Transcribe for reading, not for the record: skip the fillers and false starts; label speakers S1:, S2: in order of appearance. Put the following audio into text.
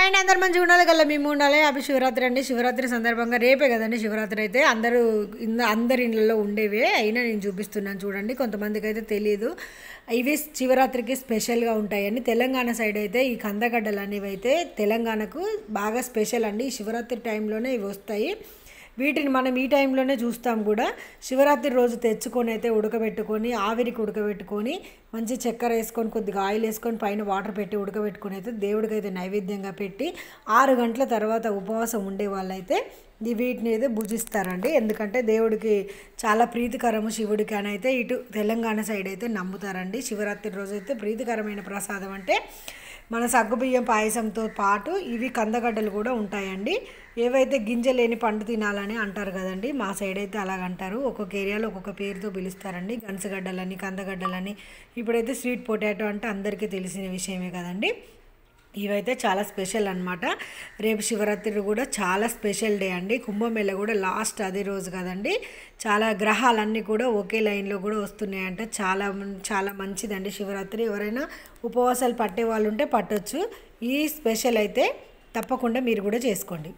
S1: And అందరు మంచిగా ఉండాలి గల్ల మేము ఉండాలి. హ్యాపీ శివరాత్రి అండి. శివరాత్రి సందర్భంగా రేపే కదండి శివరాత్రి. అయితే అందరి ఇళ్ళలో ఉండేవే అయినా నేను చూపిస్తున్నాను చూడండి. కొంతమందికి అయితే తెలియదు. ఇవి శివరాత్రికి స్పెషల్గా ఉంటాయండి. తెలంగాణ సైడ్ అయితే ఈ కందగడ్డలు అనేవి అయితే తెలంగాణకు బాగా స్పెషల్ అండి. ఈ శివరాత్రి టైంలోనే ఇవి వస్తాయి. వీటిని మనం ఈ టైంలోనే చూస్తాం కూడా. శివరాత్రి రోజు తెచ్చుకొని అయితే ఉడకబెట్టుకొని ఆవిరికి ఉడకబెట్టుకొని మంచి చక్కెర వేసుకొని కొద్దిగా ఆయిల్ వేసుకొని పైన వాటర్ పెట్టి ఉడకబెట్టుకొని అయితే దేవుడికి అయితే నైవేద్యంగా పెట్టి 6 గంటల తర్వాత ఉపవాసం ఉండే వాళ్ళైతే వీటిని అయితే భుజిస్తారండి. ఎందుకంటే దేవుడికి చాలా ప్రీతికరము శివుడికి అని అయితే ఇటు తెలంగాణ సైడ్ అయితే నమ్ముతారండి. శివరాత్రి రోజు అయితే ప్రీతికరమైన ప్రసాదం అంటే మన సగ్గుబియ్యం పాయసంతో పాటు ఇవి కందగడ్డలు కూడా ఉంటాయండి. ఏవైతే గింజ లేని పండు తినాలని అంటారు కదండి, మా సైడ్ అయితే అలాగంటారు. ఒక్కొక్క ఏరియాలో ఒక్కొక్క పేరుతో పిలుస్తారండి. గన్సగడ్డలని, కందగడ్డలని. ఇప్పుడైతే స్వీట్ పొటాటో అంటే అందరికీ తెలిసిన విషయమే కదండి. ఇవైతే చాలా స్పెషల్ అనమాట. రేపు శివరాత్రి కూడా చాలా స్పెషల్ డే అండి. కుంభమేళ కూడా లాస్ట్ అదే రోజు కదండి. చాలా గ్రహాలన్నీ కూడా ఒకే లైన్లో కూడా వస్తున్నాయంట. చాలా చాలా మంచిదండి శివరాత్రి. ఎవరైనా ఉపవాసాలు పట్టే వాళ్ళు ఉంటే పట్టొచ్చు. ఈ స్పెషల్ అయితే తప్పకుండా మీరు కూడా చేసుకోండి.